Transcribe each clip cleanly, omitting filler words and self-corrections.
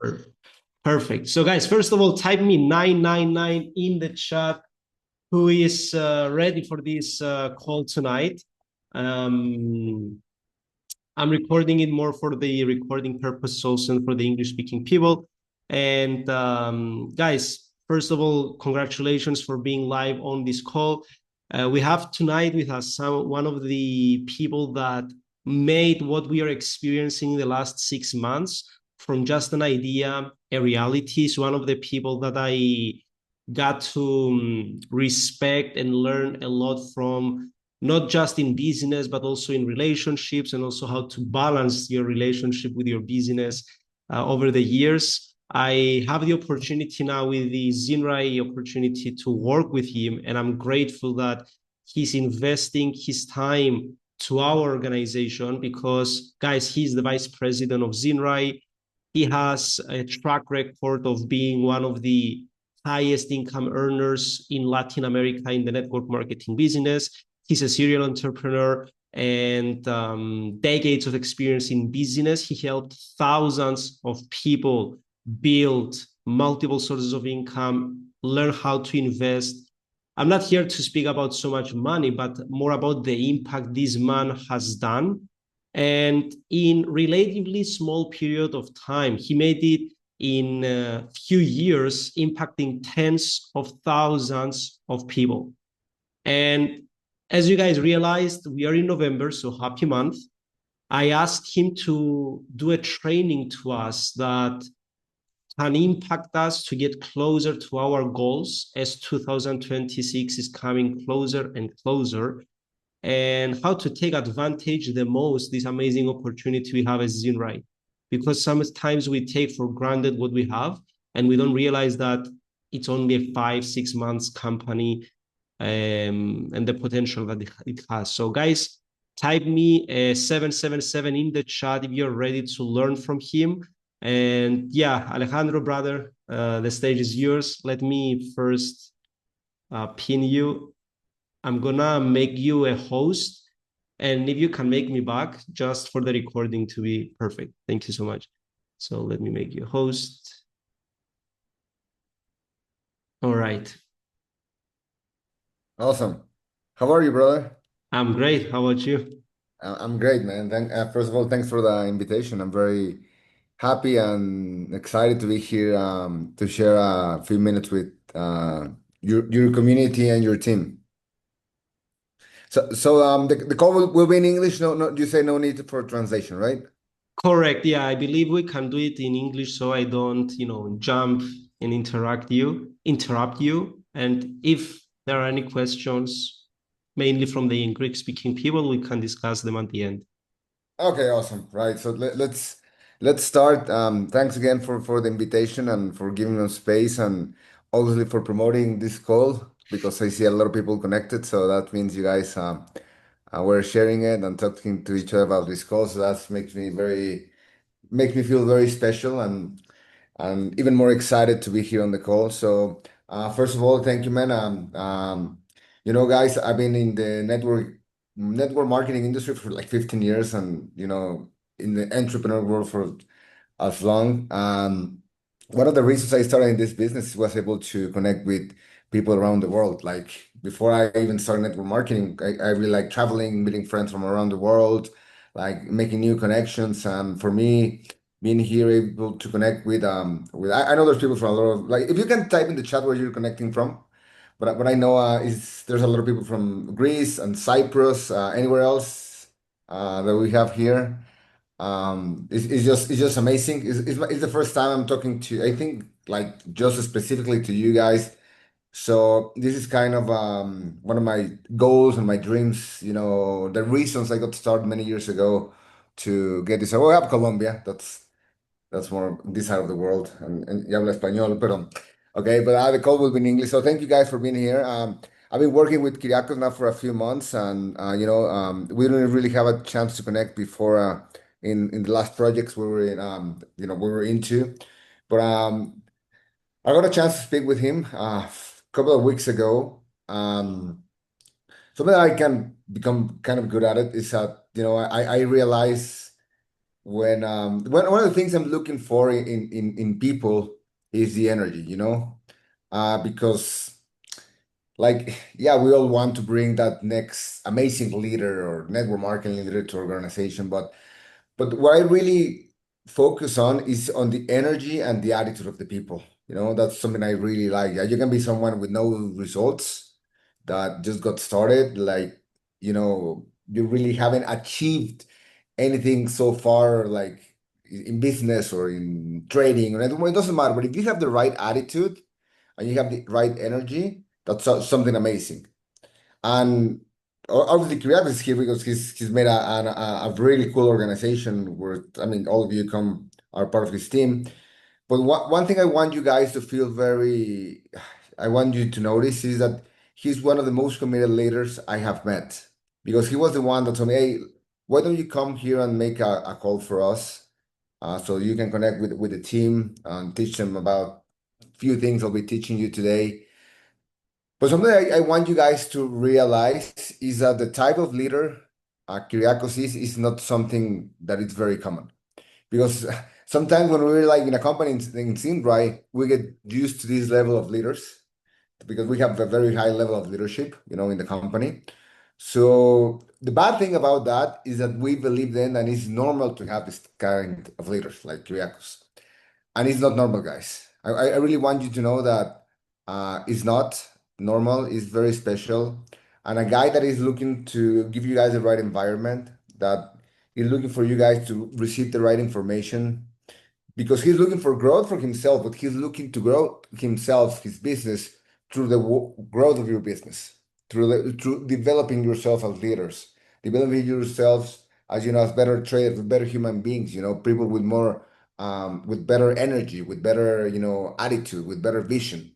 Per- Perfect. So, guys, first of all, type me 999 in the chat who is ready for this call tonight. Um, I'm recording it more for the recording purpose, also for the English speaking people. And guys, first of all, congratulations for being live on this call. We have tonight with us one of the people that made what we are experiencing in the last 6 months from just an idea, a reality. Is one of the people that I got to respect and learn a lot from, not just in business, but also in relationships, and also how to balance your relationship with your business over the years. I have the opportunity now with the ZinRai opportunity to work with him, and I'm grateful that he's investing his time to our organization because, guys, he's the vice president of ZinRai. He has a track record of being one of the highest income earners in Latin America in the network marketing business. He's a serial entrepreneur and decades of experience in business. He helped thousands of people build multiple sources of income, learn how to invest. I'm not here to speak about so much money, but more about the impact this man has done. And in relatively small period of time, he made it in a few years, impacting tens of thousands of people. And as you guys realized, we are in November, so happy month. I asked him to do a training to us that can impact us to get closer to our goals as 2026 is coming closer and closer, and how to take advantage the most this amazing opportunity we have as ZinRai. Because sometimes we take for granted what we have and we don't realize that it's only a 5-6 months company, and the potential that it has. So guys, type me a 777 in the chat if you're ready to learn from him. And yeah, Alejandro, brother, the stage is yours. Let me first pin you. I'm gonna make you a host, and if you can make me back just for the recording to be perfect. Thank you so much. So let me make you a host. All right. Awesome. How are you, brother? I'm great. How about you? I'm great, man. First of all, thanks for the invitation. I'm very happy and excited to be here to share a few minutes with your community and your team. The call will be in English. No, you say no need for translation, right? Correct. Yeah, I believe we can do it in English so I don't, jump and interrupt you. And if there are any questions, mainly from the Greek speaking people, we can discuss them at the end. Okay, awesome. Right. So let's start. Thanks again for the invitation and for giving us space and obviously for promoting this call because I see a lot of people connected. So that means you guys were sharing it and talking to each other about this call. So that makes me feel very special and even more excited to be here on the call. So first of all, thank you, man. Guys, I've been in the network marketing industry for like 15 years and, in the entrepreneur world for as long. One of the reasons I started in this business was able to connect with people around the world. Like before I even started network marketing, I really like traveling, meeting friends from around the world, like making new connections. And for me, being here able to connect with I know there's people from a lot of, like, if you can type in the chat where you're connecting from, but what I know is there's a lot of people from Greece and Cyprus, anywhere else that we have here. It's just amazing. It's the first time I'm talking to, I think, like just specifically to you guys. So this is kind of one of my goals and my dreams. The reasons I got started many years ago to get this. We have Colombia. That's more this side of the world, and y habla español, pero okay. But the call will be in English. So thank you guys for being here. I've been working with Kyriakos now for a few months, and we didn't really have a chance to connect before in the last projects we were in, we were into. But I got a chance to speak with him a couple of weeks ago. Something that I can become kind of good at it is that I realize when one of the things I'm looking for in people is the energy, because like, yeah, we all want to bring that next amazing leader or network marketing leader to organization, but what I really focus on is on the energy and the attitude of the people. That's something I really like. Yeah, you can be someone with no results that just got started, like, you really haven't achieved anything so far, like in business or in trading, or it doesn't matter. But if you have the right attitude and you have the right energy, that's something amazing. And obviously, Kyriakos is here because he's made a really cool organization where, I mean, all of you are part of his team. But one thing I want you to notice is that he's one of the most committed leaders I have met, because he was the one that told me, hey, why don't you come here and make a call for us, so you can connect with the team and teach them about a few things I'll be teaching you today. But something I want you guys to realize is that the type of leader Kyriakos is not something that is very common. Because sometimes when we're like in a company in ZinRai, we get used to this level of leaders because we have a very high level of leadership, in the company. So the bad thing about that is that we believe then that it's normal to have this kind of leaders like Kyriakos. And it's not normal, guys. I really want you to know that it's not normal. It's very special. And a guy that is looking to give you guys the right environment, that is looking for you guys to receive the right information, because he's looking for growth for himself, but he's looking to grow himself, his business, through the growth of your business, through developing yourself as leaders, developing yourselves as as better traders, better human beings, people with more with better energy, with better attitude, with better vision.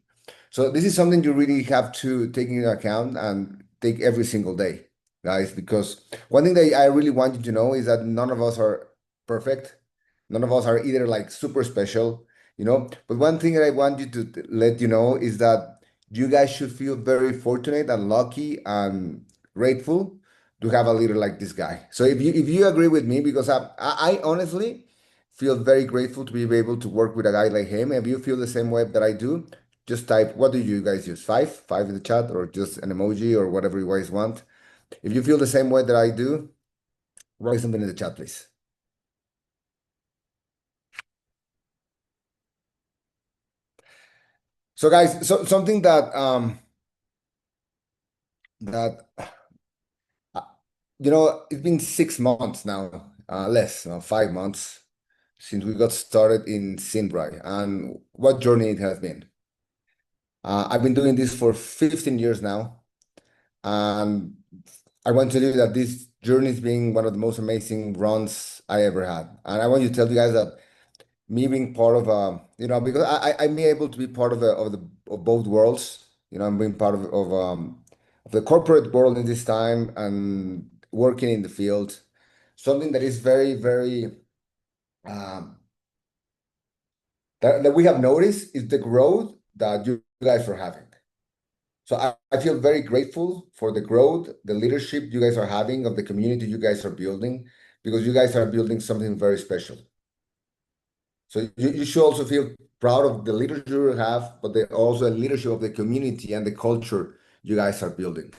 So this is something you really have to take into account and take every single day, guys, because one thing that I really want you to know is that none of us are perfect. None of us are either like super special, But one thing that I want you to let you know is that you guys should feel very fortunate and lucky and grateful to have a leader like this guy. So if you agree with me, because I honestly feel very grateful to be able to work with a guy like him. If you feel the same way that I do, just type, what do you guys use? Five in the chat, or just an emoji, or whatever you guys want. If you feel the same way that I do, write something in the chat, please. So guys, something that uh, it's been 6 months now, less, 5 months since we got started in ZinRai, and what journey it has been. I've been doing this for 15 years now, and I want to tell you that this journey is being one of the most amazing runs I ever had. And I want to tell you guys that me being part of because I'm able to be part of both worlds. I'm being part of the corporate world in this time and working in the field. Something that is very, very um, that we have noticed is the growth that you guys are having. So I feel very grateful for the growth, the leadership you guys are having, of the community you guys are building, because you guys are building something very special. So you should also feel proud of the leadership you have, but also the leadership of the community and the culture you guys are building.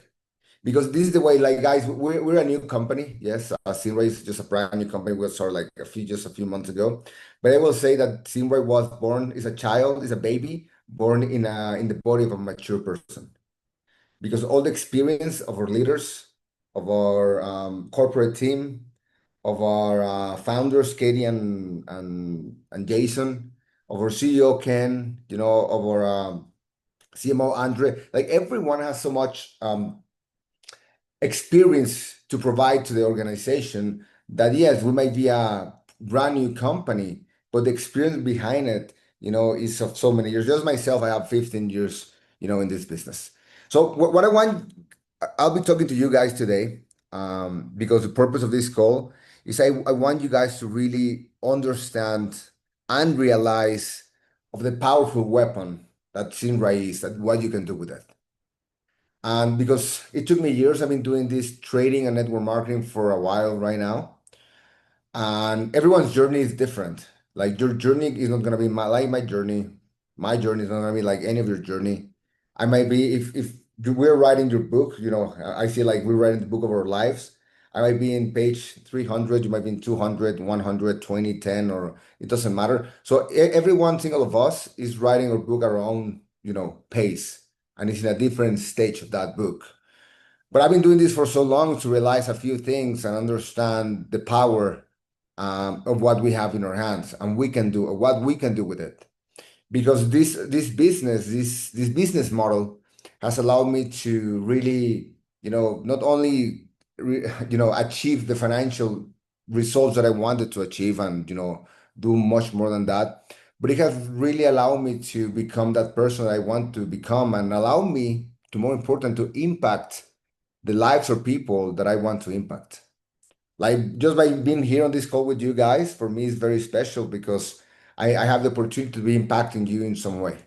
Because this is the way, like, guys, we're a new company. Yes, ZinRai is just a brand new company. We started like just a few months ago. But I will say that ZinRai was born, is a child, is a baby born in the body of a mature person, because all the experience of our leaders, of our corporate team, of our founders, Katie and Jason, of our CEO, Ken, of our CMO, Andre, like everyone has so much experience to provide to the organization that, yes, we might be a brand new company, but the experience behind it, is of so many years. Just myself, I have 15 years, in this business. So what I'll be talking to you guys today, because the purpose of this call is I want you guys to really understand and realize of the powerful weapon that ZinRai is, that what you can do with it. And because it took me years, I've been doing this trading and network marketing for a while right now. And everyone's journey is different. Like your journey is not gonna be like my journey. My journey is not gonna be like any of your journey. I might be if we're writing your book, you know, I feel like we're writing the book of our lives. I might be in page 300, you might be in 200, 100, 20, 10, or it doesn't matter. So every one single of us is writing our book at our own, you know, pace, and it's in a different stage of that book. But I've been doing this for so long to realize a few things and understand the power of what we have in our hands and we can do what we can do with it. Because this business model has allowed me to really, you know, not only you know, achieve the financial results that I wanted to achieve and, you know, do much more than that, but it has really allowed me to become that person that I want to become and allow me to, more important, to impact the lives of people that I want to impact. Like just by being here on this call with you guys, for me is very special because I have the opportunity to be impacting you in some way.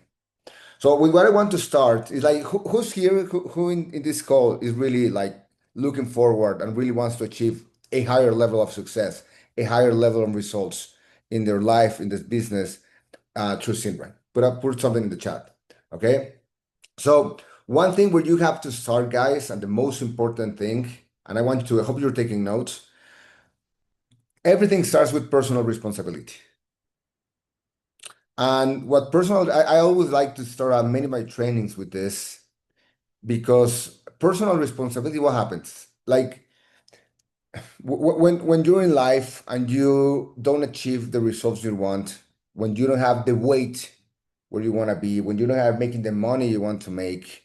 So with what I want to start is like who's here, who in this call is really like looking forward and really wants to achieve a higher level of success, a higher level of results in their life, in this business, through ZinRai. Put something in the chat. Okay. So one thing where you have to start, guys, and the most important thing, and I hope you're taking notes. Everything starts with personal responsibility. And what personal, I always like to start out many of my trainings with this because personal responsibility, what happens? Like when you're in life and you don't achieve the results you want, when you don't have the weight where you want to be, when you don't have making the money you want to make,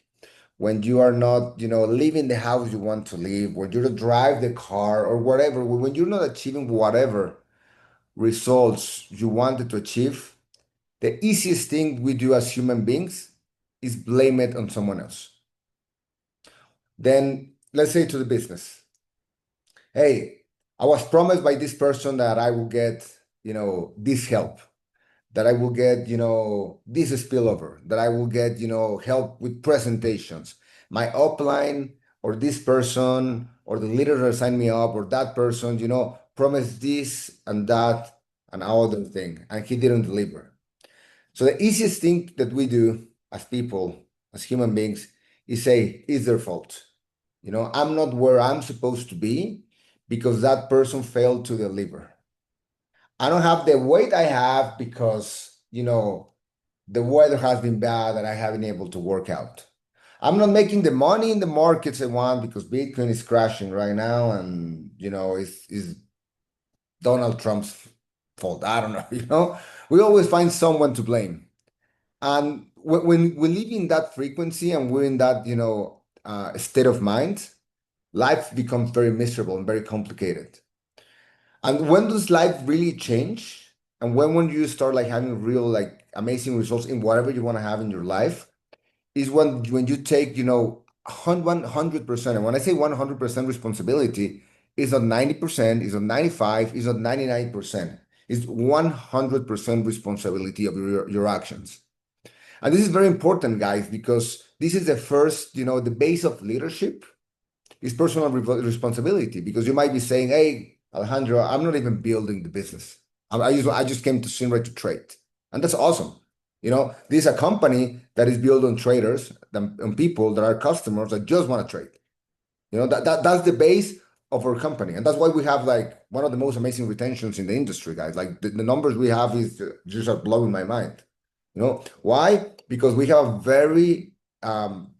when you are not, you know, living the house you want to live, when you don't drive the car or whatever, when you're not achieving whatever results you wanted to achieve, the easiest thing we do as human beings is blame it on someone else. Then let's say to the business, hey, I was promised by this person that I will get, you know, this help, that I will get, you know, this spillover, that I will get, you know, help with presentations. My upline or this person or the leader that signed me up or that person, you know, promised this and that and other thing, and he didn't deliver. So the easiest thing that we do as people, as human beings, is say, it's their fault. You know, I'm not where I'm supposed to be because that person failed to deliver. I don't have the weight I have because, you know, the weather has been bad and I haven't been able to work out. I'm not making the money in the markets I want because Bitcoin is crashing right now and, you know, it's Donald Trump's fault. I don't know, you know? We always find someone to blame. And when we live in that frequency and we're in that, you know, state of mind, life becomes very miserable and very complicated. And when does life really change? And when you start like having real like amazing results in whatever you want to have in your life is when you take, you know, 100%. And when I say 100% responsibility, it's not 90%, it's not 95, it's not 99%. It's 100% responsibility of your actions. And this is very important, guys, because this is the first, you know, the base of leadership is personal responsibility. Because you might be saying, hey, Alejandro, I'm not even building the business. I just came to ZinRai to trade. And that's awesome. You know, this is a company that is built on traders and people that are customers that just want to trade. You know, that's the base of our company. And that's why we have like one of the most amazing retentions in the industry, guys. Like the numbers we have is just are blowing my mind. You know, why? Because we have a very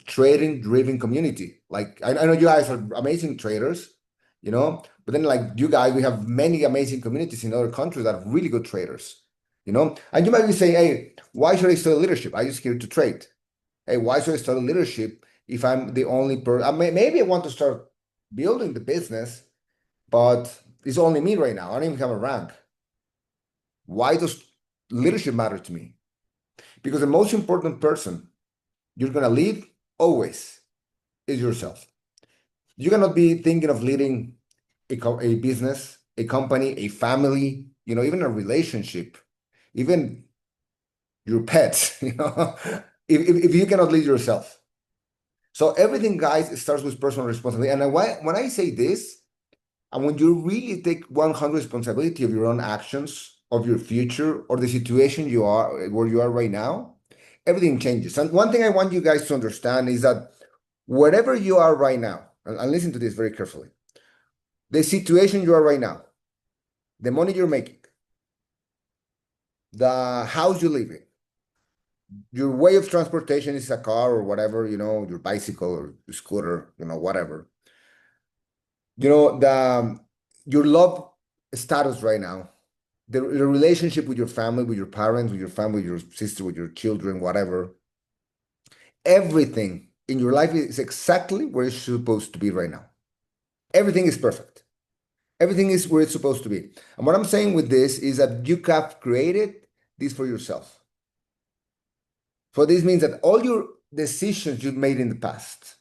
trading driven community. Like I know you guys are amazing traders, you know, but then like you guys, we have many amazing communities in other countries that are really good traders, you know. And you might be saying, hey, why should I study leadership? I just here to trade. Hey, why should I study leadership if I'm the only person? Maybe I want to start building the business, but it's only me right now. I don't even have a rank. Why does leadership matter to me? Because the most important person you're going to lead always is yourself. You cannot be thinking of leading a business, a company, a family, you know, even a relationship, even your pets, you know, if you cannot lead yourself. So everything, guys, starts with personal responsibility. And when I say this, And when you really take 100% responsibility of your own actions, of your future, or the situation you are, where you are right now, everything changes. And one thing I want you guys to understand is that wherever you are right now, and listen to this very carefully, the situation you are right now, the money you're making, the house you live in, your way of transportation is a car or whatever, you know, your bicycle or your scooter, you know, whatever. You know, your love status right now, the relationship with your family, with your parents, with your family, with your sister, with your children, whatever, everything in your life is exactly where it's supposed to be right now. Everything is perfect. Everything is where it's supposed to be. And what I'm saying with this is that you have created this for yourself. So this means that all your decisions you've made in the past,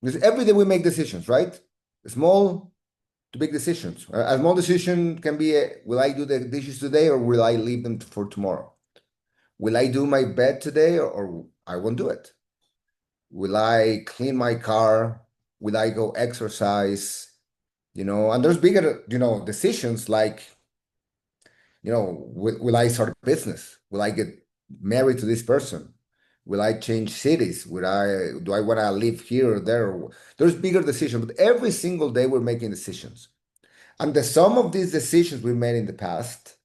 because every day we make decisions, right? Small to big decisions. A small decision can be, will I do the dishes today or will I leave them for tomorrow? Will I do my bed today or I won't do it? Will I clean my car? Will I go exercise? You know, and there's bigger, you know, decisions like, you know, will I start a business? Will I get married to this person? Will I change cities? Do I want to live here or there? There's bigger decisions, but every single day we're making decisions. And the sum of these decisions we made in the past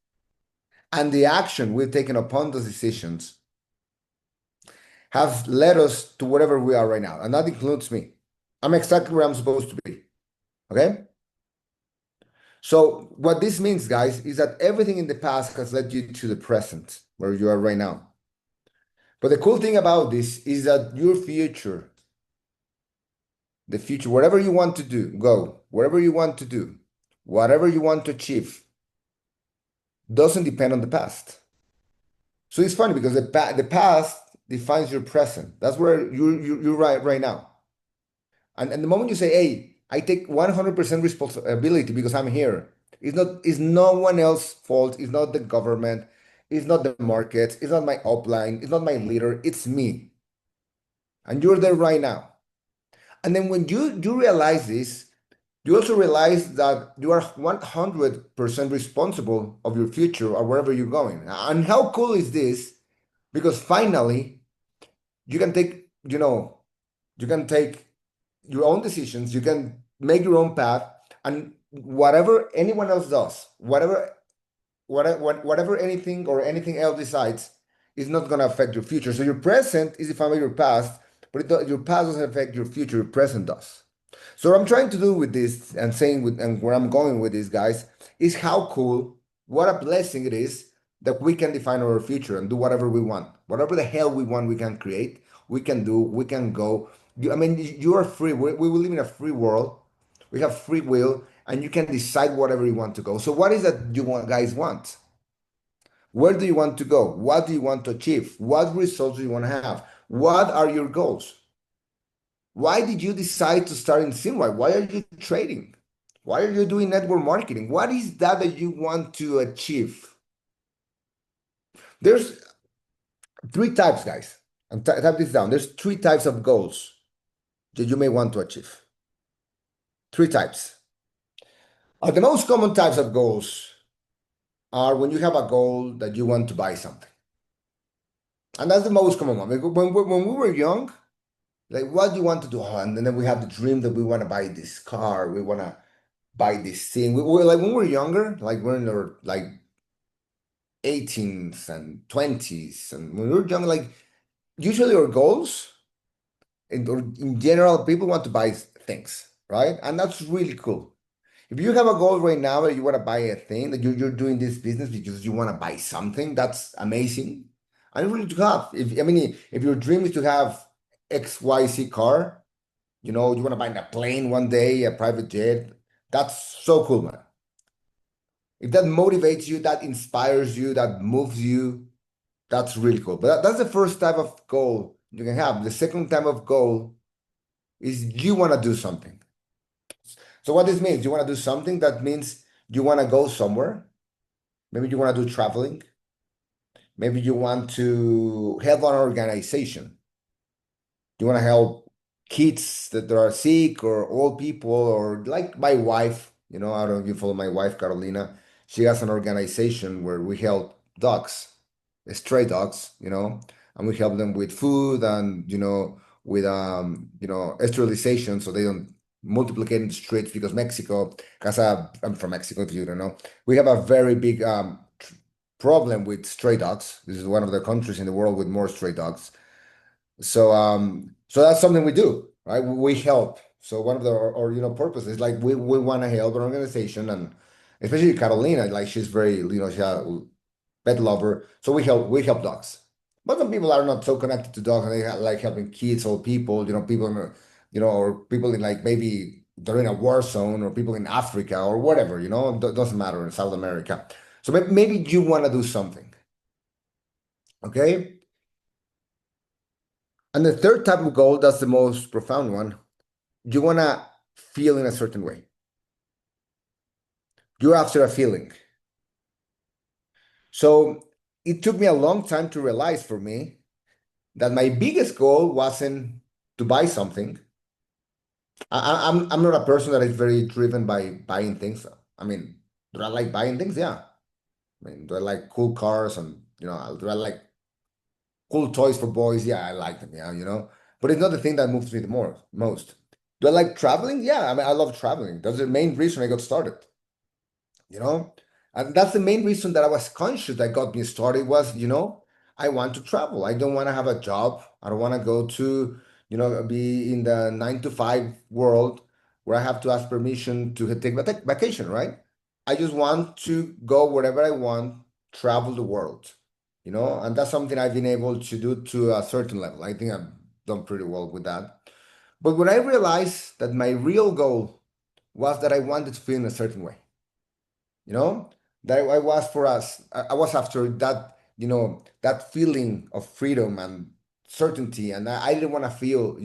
and the action we've taken upon those decisions have led us to wherever we are right now. And that includes me. I'm exactly where I'm supposed to be. Okay? So what this means, guys, is that everything in the past has led you to the present, where you are right now. But the cool thing about this is that your future, the future, whatever you want to do, go, whatever you want to do, whatever you want to achieve, doesn't depend on the past. So it's funny because the past defines your present. That's where you're right now. And the moment you say, hey, I take 100% responsibility because I'm here, it's no one else's fault. It's not the government. It's not the market. It's not my upline. It's not my leader. It's me. And you're there right now. And then when you realize this, you also realize that you are 100% responsible of your future or wherever you're going. And how cool is this? Because finally, you can take, you know, you can take your own decisions, you can make your own path, and whatever anyone else does, whatever anything or anything else decides, is not going to affect your future. So your present is defined by your past, but your past doesn't affect your future, your present does. So what I'm trying to do with this and and where I'm going with this, guys, is how cool, what a blessing it is that we can define our future and do whatever we want. Whatever the hell we want, we can create, we can do, we can go. I mean, you are free. We will live in a free world. We have free will, and you can decide whatever you want to go. So what is that you guys want? Where do you want to go? What do you want to achieve? What results do you want to have? What are your goals? Why did you decide to start in ZinRai? Why are you trading? Why are you doing network marketing? What is that you want to achieve? There's three types, guys. And type this down. There's three types of goals that you may want to achieve. Three types. The most common types of goals are when you have a goal that you want to buy something. And that's the most common one. When we were young, like, what do you want to do? Oh, and then we have the dream that we want to buy this car. We want to buy this thing. We're like, when we were younger, like we're in our like 18s and 20s. And when we were young, like usually our goals, in general, people want to buy things, right? And that's really cool. If you have a goal right now that you want to buy a thing, that you're doing this business because you want to buy something, that's amazing. And really to have, if your dream is to have XYZ car, you know, you want to buy a plane one day, a private jet, that's so cool, man. If that motivates you, that inspires you, that moves you, that's really cool. But that's the first type of goal you can have. The second type of goal is you want to do something. So what this means, you want to do something, that means you want to go somewhere. Maybe you want to do traveling. Maybe you want to help an organization. You want to help kids that are sick or old people, or like my wife, You know, I don't know if you follow my wife, Carolina. She has an organization where we help dogs, stray dogs, you know, and we help them with food and, you know, with, sterilization so they don't multiplicate in the streets because Mexico has I'm from Mexico, if you don't know, we have a very big problem with stray dogs. This is one of the countries in the world with more stray dogs. So that's something we do, right? We help. So one of the purposes, like we want to help an organization, and especially Carolina, like she's very, she's a pet lover. So we help dogs. But some people are not so connected to dogs, and they like helping kids or people, people, or people in like maybe they're in a war zone, or people in Africa or whatever, doesn't matter in South America. So maybe you want to do something, okay? And the third type of goal, that's the most profound one. You want to feel in a certain way. You're after a feeling. So it took me a long time to realize for me that my biggest goal wasn't to buy something. I'm not a person that is very driven by buying things. I mean, do I like buying things? Yeah. I mean, do I like cool cars and, do I like cool toys for boys? Yeah, I like them, yeah. But it's not the thing that moves me the most. Do I like traveling? Yeah, I mean, I love traveling. That's the main reason I got started. And that's the main reason that I was conscious that got me started was, I want to travel. I don't want to have a job. I don't want to go to, be in the 9 to 5 world where I have to ask permission to take vacation, right? I just want to go wherever I want, travel the world, and that's something I've been able to do to a certain level. I think I've done pretty well with that. But when I realized that my real goal was that I wanted to feel in a certain way, that I was for us, I was after that, that feeling of freedom and certainty. And I didn't want to feel,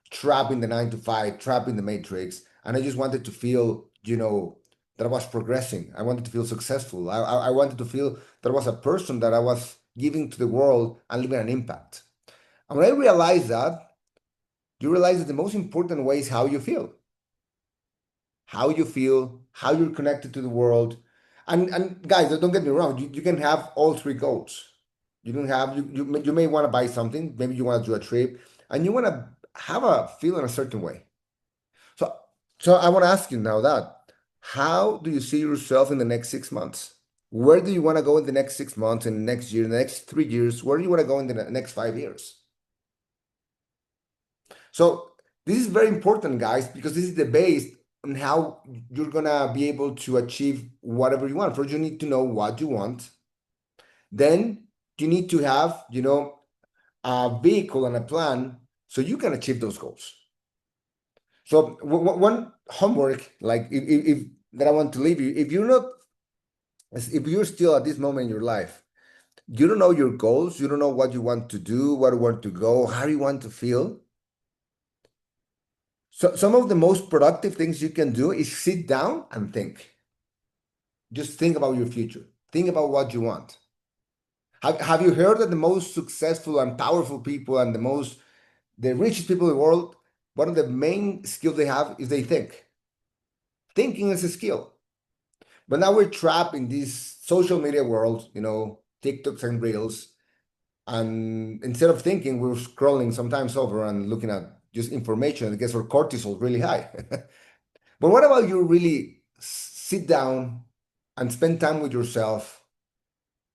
trapped in the 9 to 5, trapped in the matrix. And I just wanted to feel, that I was progressing. I wanted to feel successful. I wanted to feel that I was a person that I was giving to the world and leaving an impact. And when I realized that, you realize that the most important way is how you feel. How you feel, how you're connected to the world. And guys, don't get me wrong, you can have all three goals. You can have you may want to buy something, maybe you want to do a trip, and you want to have a feel in a certain way. So I want to ask you now that how do you see yourself in the next 6 months? Where do you want to go in the next 6 months, in the next year, in the next 3 years? Where do you want to go in the next 5 years? So this is very important, guys, because this is the base on how you're gonna be able to achieve whatever you want. First, you need to know what you want. Then you need to have, a vehicle and a plan so you can achieve those goals. So one homework, like if that I want to leave you, if you're still at this moment in your life, you don't know your goals, you don't know what you want to do, where you want to go, how you want to feel. So some of the most productive things you can do is sit down and think. Just think about your future. Think about what you want. Have you heard that the most successful and powerful people and the richest people in the world, one of the main skills they have is they think. Thinking is a skill. But now we're trapped in this social media world, TikToks and Reels. And instead of thinking, we're scrolling sometimes over and looking at just information that gets our cortisol really high. But what about you really sit down and spend time with yourself,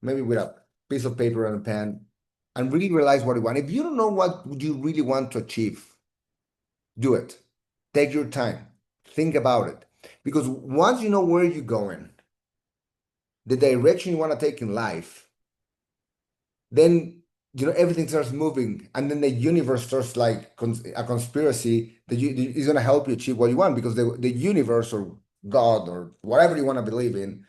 maybe with a piece of paper and a pen, and really realize what you want? If you don't know what you really want to achieve, do it. Take your time. Think about it. Because once you know where you're going, the direction you want to take in life, then everything starts moving, and then the universe starts like a conspiracy that is going to help you achieve what you want, because the universe or God or whatever you want to believe in,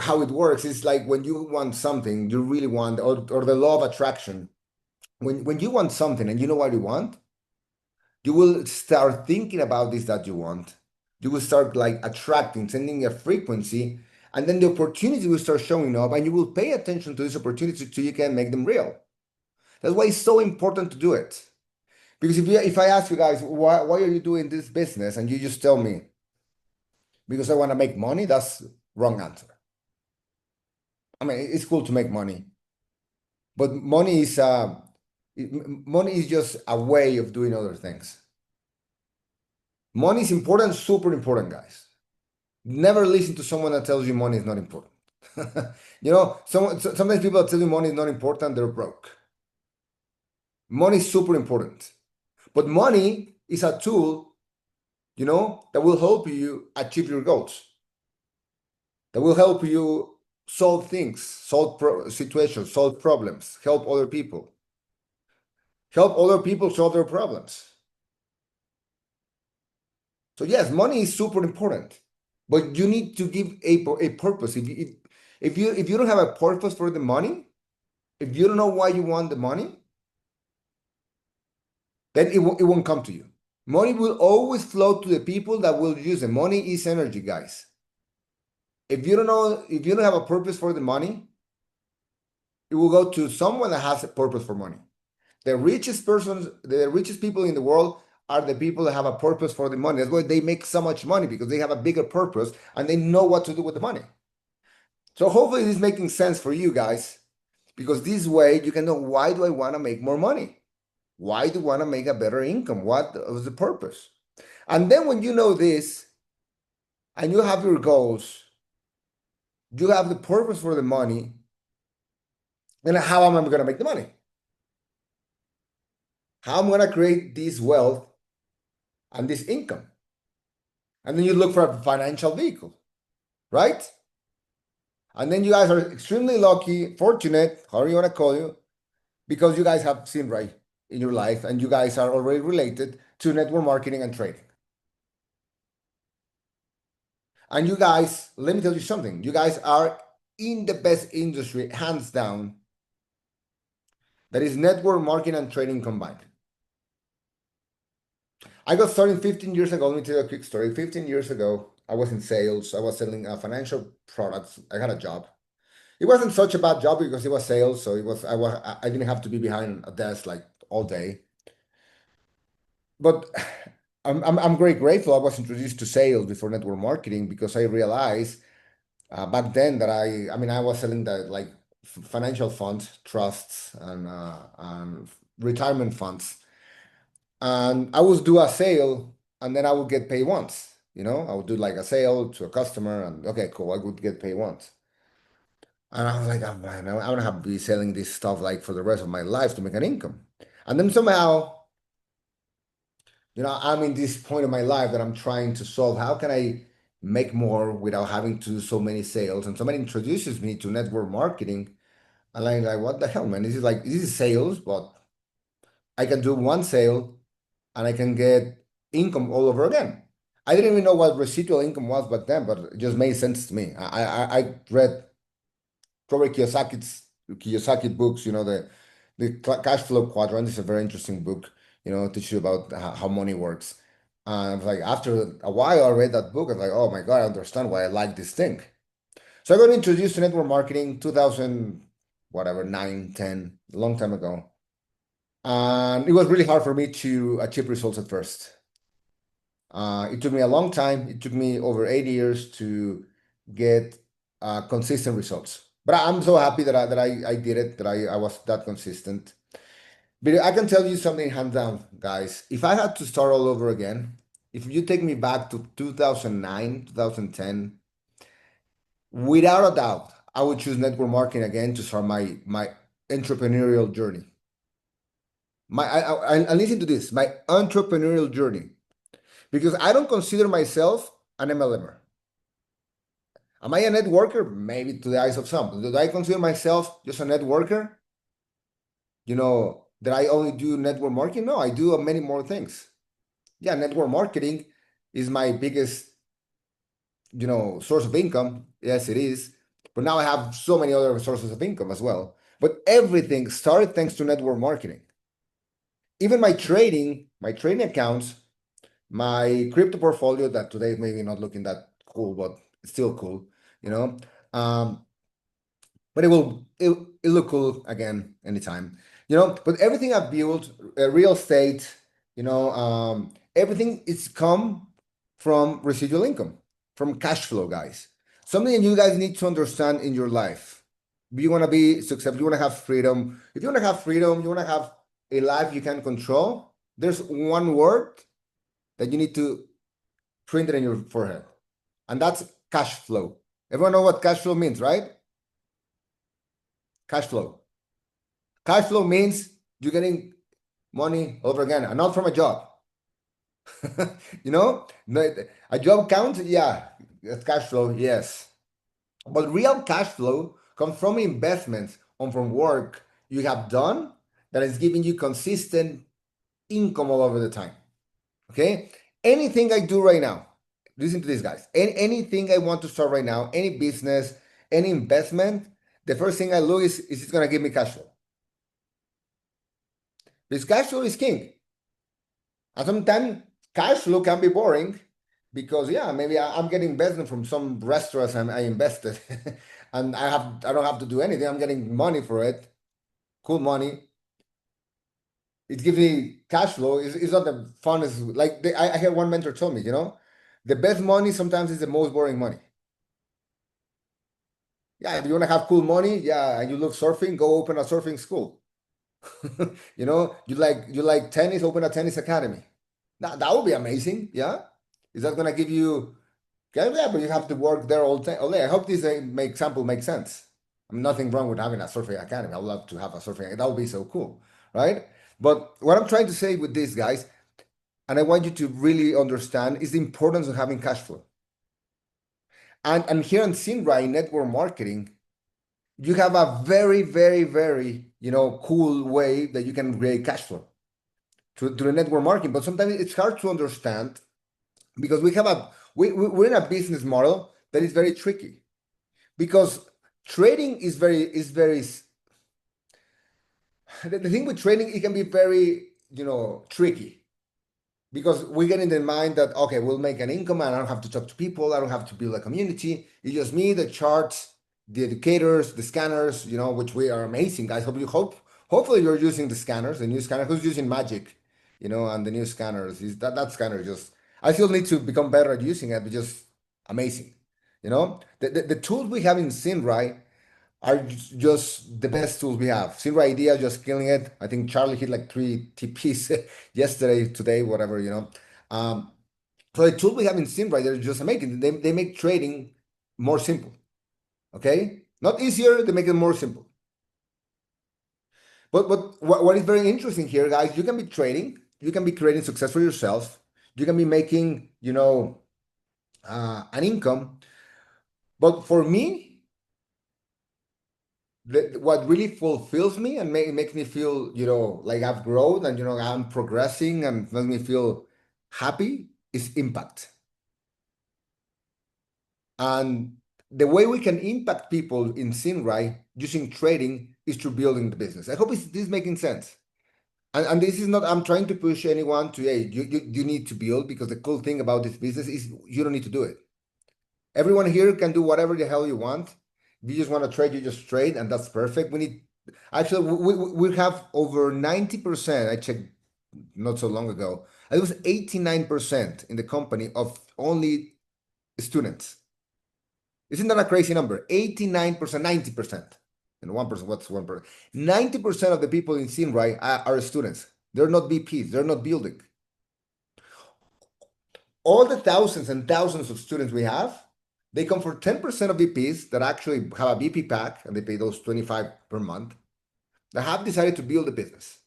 how it works is like when you want something you really want, or the law of attraction. When you want something and you know what you want, you will start thinking about this that you want. You will start like attracting, sending a frequency, and then the opportunity will start showing up, and you will pay attention to this opportunity so you can make them real. That's why it's so important to do it. Because if I ask you guys, why are you doing this business? And you just tell me, because I want to make money, that's wrong answer. I mean, it's cool to make money, but money is just a way of doing other things. Money is important, super important, guys. Never listen to someone that tells you money is not important. You know, sometimes people that tell you money is not important, they're broke. Money is super important. But money is a tool, you know, that will help you achieve your goals. That will help you solve things, solve situations, solve problems, help other people. Help other people solve their problems. So yes, money is super important, but you need to give a purpose. If you don't have a purpose for the money, if you don't know why you want the money, then it won't come to you. Money will always flow to the people that will use it. Money is energy, guys. If you don't have a purpose for the money, it will go to someone that has a purpose for money. The richest people in the world are the people that have a purpose for the money. That's why they make so much money, because they have a bigger purpose and they know what to do with the money. So hopefully this is making sense for you guys, because this way you can know, why do I want to make more money? Why do I want to make a better income? What is the purpose? And then when you know this and you have your goals, you have the purpose for the money, then how am I going to make the money? How am I going to create this wealth and this income? And then you look for a financial vehicle, right? And then you guys are extremely lucky, fortunate, however you want to call you, because you guys have ZinRai in your life and you guys are already related to network marketing and trading. And you guys, let me tell you something, you guys are in the best industry, hands down, that is network marketing and trading combined. I got started 15 years ago. Let me tell you a quick story. 15 years ago, I was in sales. I was selling financial products. I had a job. It wasn't such a bad job because it was sales, so I didn't have to be behind a desk like all day. But I'm very grateful I was introduced to sales before network marketing, because I realized back then that I was selling like financial funds, trusts, and retirement funds. And I would do a sale and then I would get paid once. You know, I would do like a sale to a customer and okay, cool, I would get paid once. And I was like, oh man, I don't have to be selling this stuff like for the rest of my life to make an income. And then somehow, you know, I'm in this point of my life that I'm trying to solve. How can I make more without having to do so many sales? And somebody introduces me to network marketing. And I'm like, what the hell, man? This is sales, but I can do one sale and I can get income all over again. I didn't even know what residual income was back then, but it just made sense to me. I read probably Kiyosaki books, you know, the cash flow quadrant is a very interesting book, you know, teach you about how money works. And I was like, after a while I read that book, I was like, oh my God, I understand why I like this thing. So I got introduced to network marketing 2000, whatever, 9, 10, a long time ago. And it was really hard for me to achieve results at first. It took me a long time. It took me over 8 years to get consistent results. But I'm so happy that I did it, that I was that consistent. But I can tell you something hands down, guys. If I had to start all over again, if you take me back to 2009, 2010, without a doubt, I would choose network marketing again to start my entrepreneurial journey. And listen to this, my entrepreneurial journey. Because I don't consider myself an MLMer. Am I a networker? Maybe to the eyes of some. Do I consider myself just a networker? You know, that I only do network marketing? No, I do many more things. Yeah, network marketing is my biggest, you know, source of income. Yes, it is. But now I have so many other sources of income as well. But everything started thanks to network marketing. Even my trading accounts, my crypto portfolio that today maybe not looking that cool, but it's still cool, you know. But it'll look cool again anytime, you know. But everything I've built, real estate, Everything is come from residual income, from cash flow, guys. Something you guys need to understand in your life. If you want to be successful, you want to have freedom. If you want to have freedom, you want to have a life you can control, there's one word that you need to print it in your forehead, and that's cash flow. Everyone know what cash flow means, right? Cash flow. Cash flow means you're getting money over again, and not from a job. A job counts, yeah, it's cash flow, yes. But real cash flow comes from investments or from work you have done that is giving you consistent income all over the time. Okay? Anything I do right now, listen to this, guys. Anything I want to start right now, any business, any investment, the first thing I look is it going to give me cash flow? Because cash flow is king. And sometimes cash flow can be boring because, yeah, maybe I'm getting investment from some restaurants I invested and I don't have to do anything. I'm getting money for it, cool money. It gives me cash flow. It's not the funnest. Like I heard one mentor told me, the best money sometimes is the most boring money. Yeah, if you want to have cool money, yeah, and you love surfing, go open a surfing school. You like tennis, open a tennis academy. That would be amazing. Yeah, is that gonna give you? Yeah, but you have to work there all day. I hope this example makes sense. Nothing wrong with having a surfing academy. I would love to have a surfing. That would be so cool, right? But what I'm trying to say with this, guys, and I want you to really understand, is the importance of having cash flow. And here on ZinRai network marketing, you have a very, very, very, cool way that you can create cash flow through the network marketing. But sometimes it's hard to understand because we're in a business model that is very tricky, because trading is very the thing with trading, it can be very tricky, because we get in the mind that, okay, we'll make an income and I don't have to talk to people, I don't have to build a community, it's just me, the charts, the educators, the scanners, which we are amazing, guys. Hopefully you're using the scanners, the new scanner. Who's using Magic, and the new scanners? That scanner just, I still need to become better at using it, but just amazing. The tools we have in ZinRai are just the best tools we have. ZinRai idea, just killing it. I think Charlie hit like 3 TPs yesterday, today, whatever, So the tools we have in ZinRai, they're just amazing. They make trading more simple. Okay? Not easier, they make it more simple. But what is very interesting here, guys, you can be trading, you can be creating success for yourself, you can be making, an income. But for me, what really fulfills me and makes me feel, like I've grown and, I'm progressing and makes me feel happy is impact. And the way we can impact people in ZinRai using trading is through building the business. I hope this is making sense. And this is not, I'm trying to push anyone to, hey, you need to build, because the cool thing about this business is you don't need to do it. Everyone here can do whatever the hell you want. If you just want to trade, you just trade, and that's perfect. Actually, we have over 90%. I checked not so long ago. It was 89% in the company of only students. Isn't that a crazy number? 89%, 90%. And 1%, what's 1%? 90% of the people in ZinRai are students. They're not VPs. They're not building. All the thousands and thousands of students we have, they come for 10% of VPs that actually have a VP pack, and they pay those 25 per month, that have decided to build a business.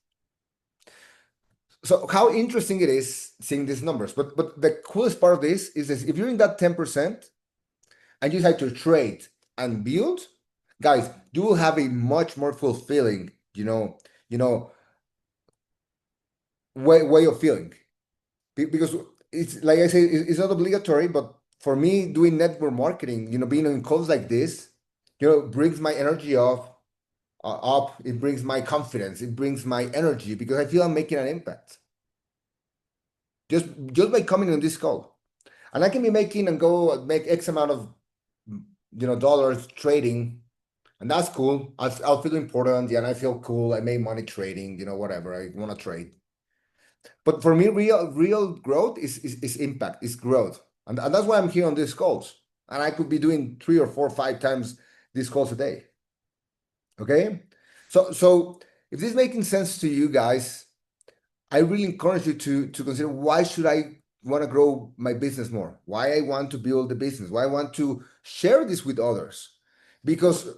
So how interesting it is seeing these numbers. But the coolest part of this is this: if you're in that 10% and you decide to trade and build, guys, you will have a much more fulfilling, way of feeling. Because it's like I say, it's not obligatory, but for me, doing network marketing, being in calls like this, brings my energy up. It brings my confidence. It brings my energy, because I feel I'm making an impact. Just by coming on this call, and I can be making and go make X amount of, dollars trading, and that's cool. I'll feel important, and I feel cool. I made money trading, whatever. I want to trade. But for me, real growth is impact, is growth. And that's why I'm here on these calls. And I could be doing 3 or 4 or 5 times these calls a day. Okay? So if this is making sense to you guys, I really encourage you to consider, why should I want to grow my business more? Why I want to build the business? Why I want to share this with others? Because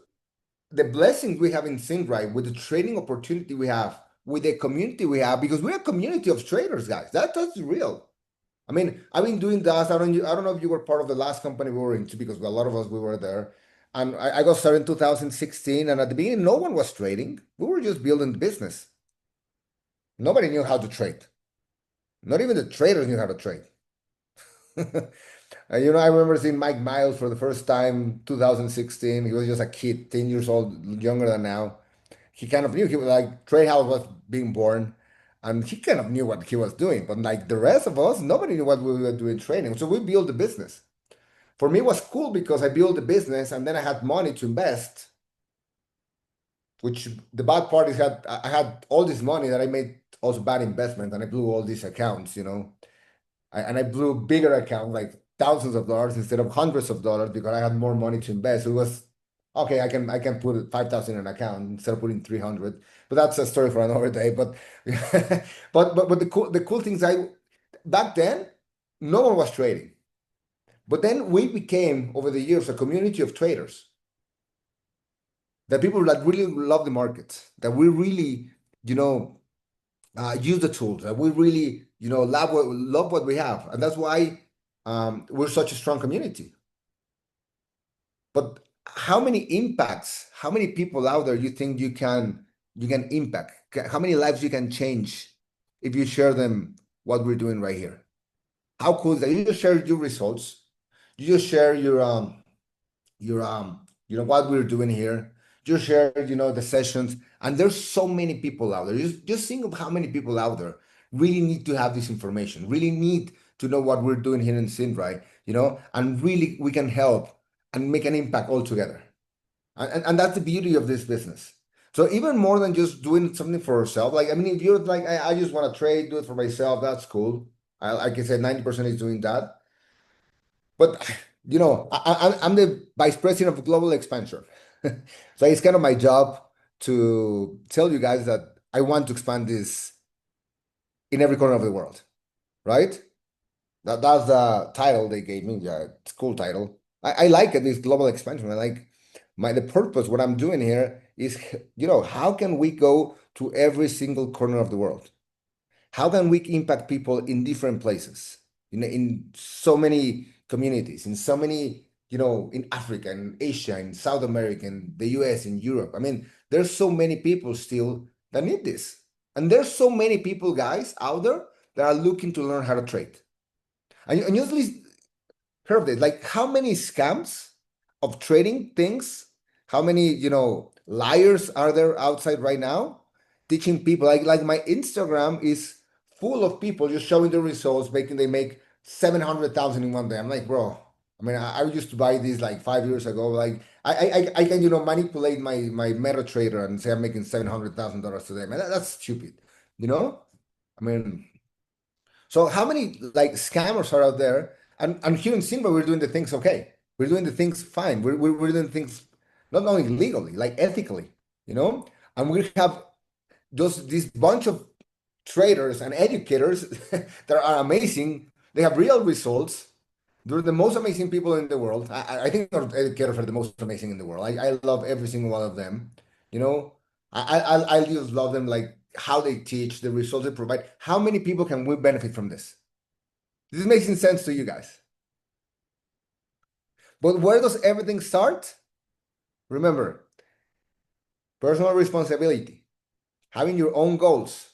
the blessings we have in ZinRai, with the trading opportunity we have, with the community we have, because we're a community of traders, guys. That's real. I mean, I've been doing that. I don't know if you were part of the last company we were into, because a lot of us, we were there. And I got started in 2016, and at the beginning, no one was trading. We were just building the business. Nobody knew how to trade. Not even the traders knew how to trade. I remember seeing Mike Miles for the first time, 2016. He was just a kid, 10 years old, younger than now. He kind of knew, he was like, Trade House was being born, and he kind of knew what he was doing. But like the rest of us, nobody knew what we were doing trading. So we built the business. For me, it was cool because I built the business, and then I had money to invest. Which the bad part is, I had all this money that I made also bad investment, and I blew all these accounts, and I blew bigger accounts, like thousands of dollars instead of hundreds of dollars, because I had more money to invest. So it was okay. I can put 5,000 in an account instead of putting 300. But that's a story for another day. But but the cool thing is, back then no one was trading, but then we became, over the years, a community of traders. That people that really love the market, that we really use the tools, that we really love what we have, and that's why we're such a strong community. But how many people out there you think you can impact? How many lives you can change if you share them what we're doing right here? How cool is that? You just share your results, you just share your what we're doing here, just share the sessions, and there's so many people out there. Just think of how many people out there really need to have this information, really need to know what we're doing here in ZinRai, and really we can help and make an impact all together. And that's the beauty of this business. So even more than just doing something for yourself, like, I mean, if you're like, I just want to trade, do it for myself, that's cool. Like I said, 90% is doing that. But I'm the vice president of global expansion. So it's kind of my job to tell you guys that I want to expand this in every corner of the world, right? That's the title they gave me. Yeah, it's a cool title. I like it, this global expansion. I like the purpose, what I'm doing here is, how can we go to every single corner of the world? How can we impact people in different places, in so many communities, in so many, in Africa, in Asia, in South America, in the US, in Europe? I mean, there's so many people still that need this. And there's so many people, guys, out there that are looking to learn how to trade. And you usually heard of it, like how many scams of trading things, how many, liars are there outside right now teaching people, like my Instagram is full of people just showing the results, they make 700,000 in one day. I'm like, bro, I mean, I used to buy these like 5 years ago. Like I can, manipulate my MetaTrader and say I'm making $700,000 today. Man, that's stupid, I mean, so how many like scammers are out there? And here in ZinRai, we're doing the things okay. We're doing the things fine. We're doing things not only legally, like ethically, And we have just this bunch of traders and educators that are amazing. They have real results. They're the most amazing people in the world. I think our educators are the most amazing in the world. I love every single one of them. I just love them, like how they teach, the results they provide. How many people can we benefit from this? This is making sense to you guys. But where does everything start? Remember, personal responsibility, having your own goals,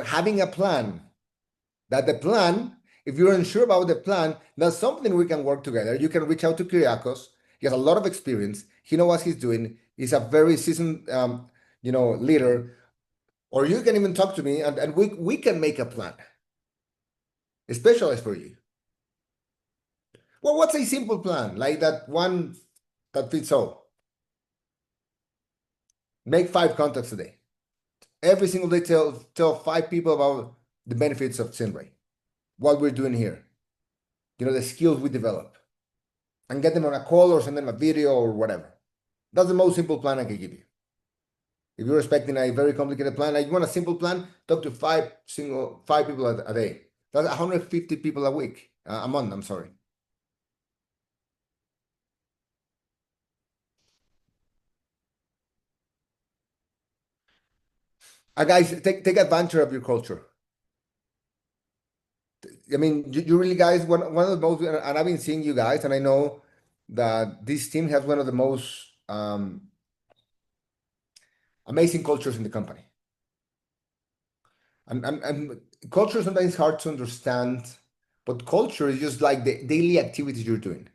having a plan. That the plan, if you're unsure about the plan, that's something we can work together. You can reach out to Kyriakos. He has a lot of experience. He knows what he's doing. He's a very seasoned, leader. Or you can even talk to me, and we can make a plan, especially for you. Well, what's a simple plan? Like that one that fits all. Make 5 contacts a day. Every single day, tell 5 people about the benefits of ZinRai, what we're doing here, the skills we develop, and get them on a call or send them a video or whatever. That's the most simple plan I can give you. If you're expecting a very complicated plan, you want a simple plan, talk to five people a day. That's 150 people a month, I'm sorry. Guys, take advantage of your culture. I mean, you really guys, one of the most, and I've been seeing you guys, and I know that this team has one of the most amazing cultures in the company. And culture is sometimes hard to understand, but culture is just like the daily activities you're doing.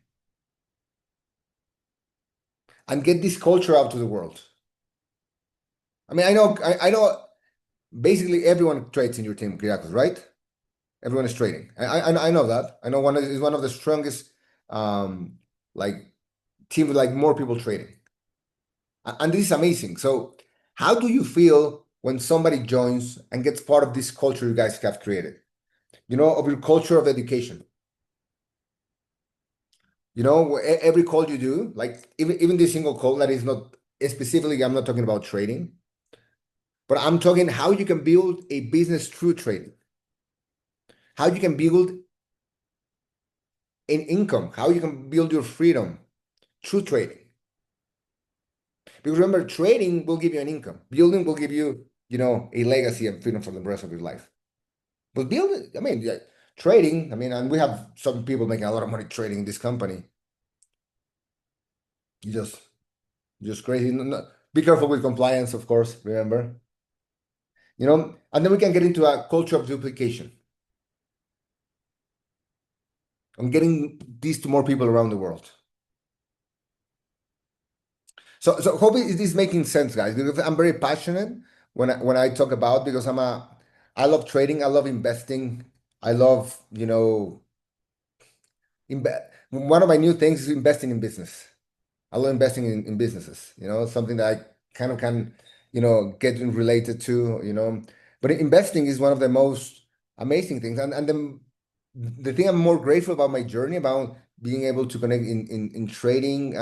And get this culture out to the world. I mean, I know basically everyone trades in your team, Kyriakos, right? Everyone is trading. I know that. I know one of the strongest like team with like more people trading. And this is amazing. So how do you feel when somebody joins and gets part of this culture you guys have created? Of your culture of education. Every call you do, like even this single call that is not specifically, I'm not talking about trading, but I'm talking how you can build a business through trading, how you can build an income, how you can build your freedom through trading. Because remember, trading will give you an income. Building will give you, a legacy and freedom for the rest of your life. But building, I mean, trading, and we have some people making a lot of money trading in this company. Just crazy. Be careful with compliance, of course, remember. And then we can get into a culture of duplication. I'm getting these to more people around the world. So hope it is making sense, guys, because I'm very passionate when I talk about, because I love trading, I love investing, I love, one of my new things is investing in business. I love investing in businesses, something that I kind of can, get related to, but investing is one of the most amazing things. And the thing I'm more grateful about my journey, about being able to connect in trading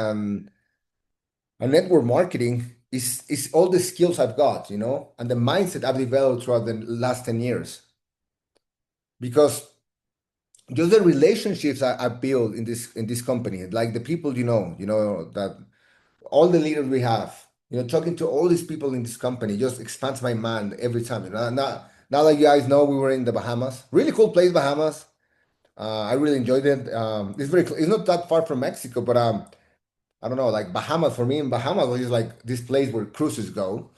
and network marketing is all the skills I've got, and the mindset I've developed throughout the last 10 years. Because just the relationships I built in this company, like the people, that all the leaders we have, talking to all these people in this company just expands my mind every time. Now that you guys know, we were in the Bahamas, really cool place, Bahamas. I really enjoyed it. It's not that far from Mexico, but I don't know, like Bahamas, for me in Bahamas was just like this place where cruises go.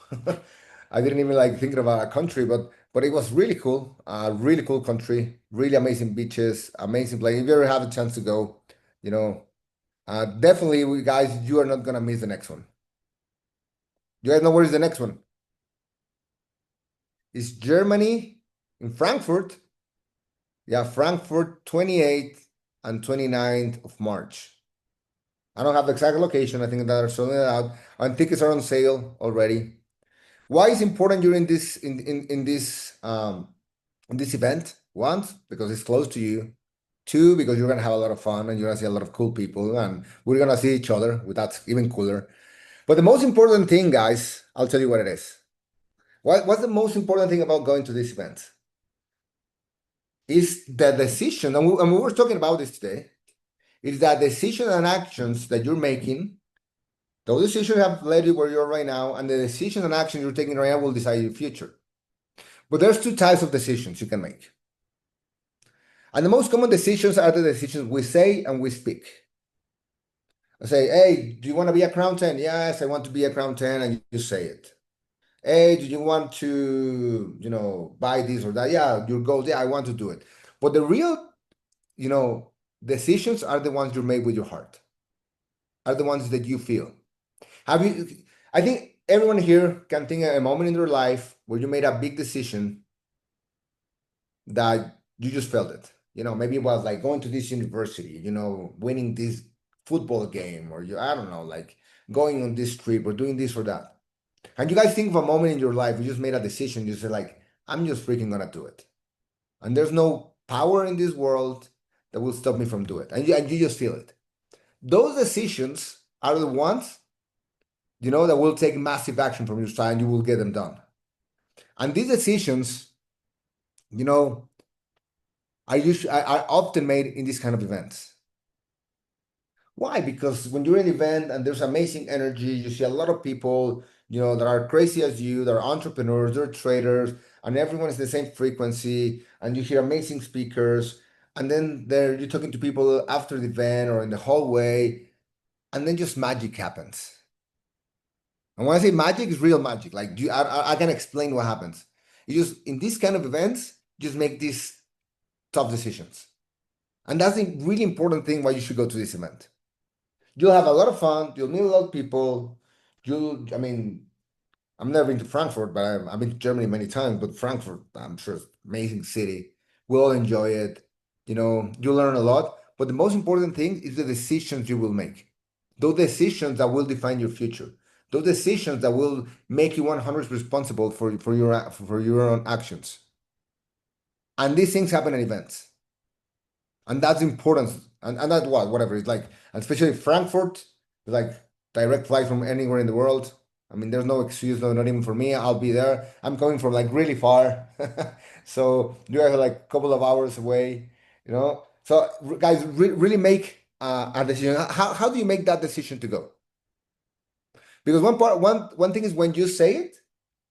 I didn't even like think about a country, but it was really cool. Really cool country, really amazing beaches, amazing place. If you ever have a chance to go, definitely, guys, you are not gonna miss the next one. You guys know where is the next one? It's Germany, in Frankfurt. Yeah, Frankfurt, 28th and 29th of March. I don't have the exact location. I think that they're selling it out, and tickets are on sale already. Why is important during this in this event? One, because it's close to you. Two, because you're gonna have a lot of fun and you're gonna see a lot of cool people, and we're gonna see each other. That's even cooler. But the most important thing, guys, I'll tell you what it is. What's the most important thing about going to this event? Is the decision, and we were talking about this today, is that decision and actions that you're making, those decisions have led you where you are right now, and the decision and action you're taking right now will decide your future. But there's two types of decisions you can make. And the most common decisions are the decisions we say and we speak. I say, hey, do you want to be a Crown 10? Yes, I want to be a Crown 10, and you say it. Hey, do you want to, buy this or that? Yeah, your goals. Yeah, I want to do it. But the real, decisions are the ones you make with your heart, are the ones that you feel. I think everyone here can think of a moment in their life where you made a big decision that you just felt it. Maybe it was like going to this university, winning this football game, or I don't know, like going on this trip or doing this or that. And you guys think of a moment in your life you just made a decision, you said like, I'm just freaking gonna do it. And there's no power in this world that will stop me from doing it. And you just feel it. Those decisions are the ones, you know, that will take massive action from your side and you will get them done. And these decisions, you know, are often made in these kind of events. Why? Because when you're in an event and there's amazing energy, you see a lot of people, you know, that are crazy as you, that are entrepreneurs, they're traders, and everyone is the same frequency, and you hear amazing speakers, and then you're talking to people after the event or in the hallway, and then just magic happens. And when I say magic, it's real magic. Like I can explain what happens. You just, in these kind of events, just make these tough decisions. And that's the really important thing why you should go to this event. You'll have a lot of fun. You'll meet a lot of people. I mean, I've never been to Frankfurt, but I've been to Germany many times. But Frankfurt, I'm sure, it's an amazing city. We'll all enjoy it. You know, you'll learn a lot. But the most important thing is the decisions you will make. Those decisions that will define your future. Those decisions that will make you 100% responsible for your own actions. And these things happen at events. And that's important. And that's whatever. It's like, especially Frankfurt, like direct flight from anywhere in the world. I mean, there's no excuse, not even for me. I'll be there. I'm coming from like really far. So you are like a couple of hours away, you know? So guys, really make a decision. How do you make that decision to go? Because one thing is when you say it,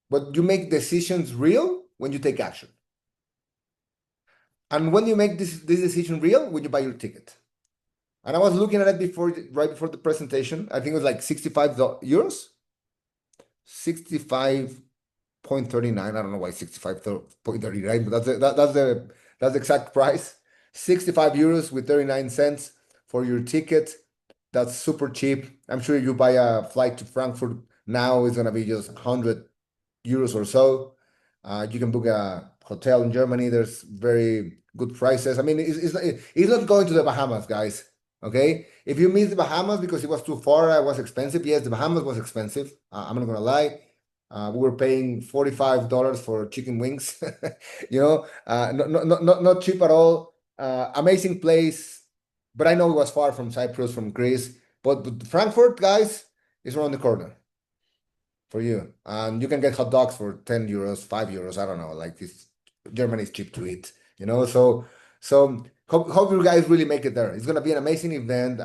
but you make decisions real when you take action. And when you make this decision real, when you buy your ticket. And I was looking at it right before the presentation. I think it was like 65 euros. 65.39. I don't know why 65.39, but that's the exact price. 65 euros with 39 cents for your ticket. That's super cheap. I'm sure you buy a flight to Frankfurt now, it's gonna be just 100 euros or so. You can book a hotel in Germany. There's very good prices. I mean, it's not going to the Bahamas, guys. Okay, if you miss the Bahamas because it was too far, it was expensive. Yes, the Bahamas was expensive. I'm not gonna lie. We were paying $45 for chicken wings. You know, not cheap at all. Amazing place, but I know it was far from Cyprus, from Greece. But Frankfurt, guys, is around the corner for you, and you can get hot dogs for 10 euros, 5 euros. I don't know. Like this, Germany is cheap to eat. You know, so hope you guys really make it there. It's gonna be an amazing event.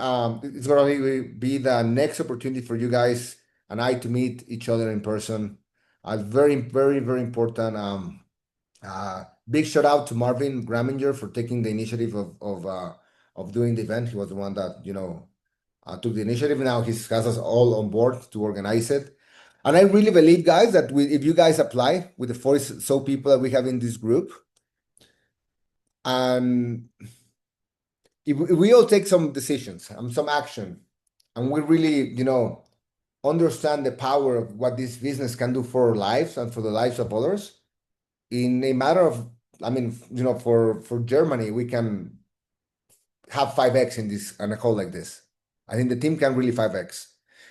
It's gonna be the next opportunity for you guys and I to meet each other in person. Very, very, very important. Big shout out to Marvin Graminger for taking the initiative of doing the event. He was the one that, you know, took the initiative. Now he has us all on board to organize it. And I really believe, guys, that if you guys apply with the 40 so people that we have in this group, and if we all take some decisions and some action, and we really, you know, understand the power of what this business can do for our lives and for the lives of others, in a matter of, I mean, you know, for Germany, we can have 5x in this and a call like this. I think the team can really 5x.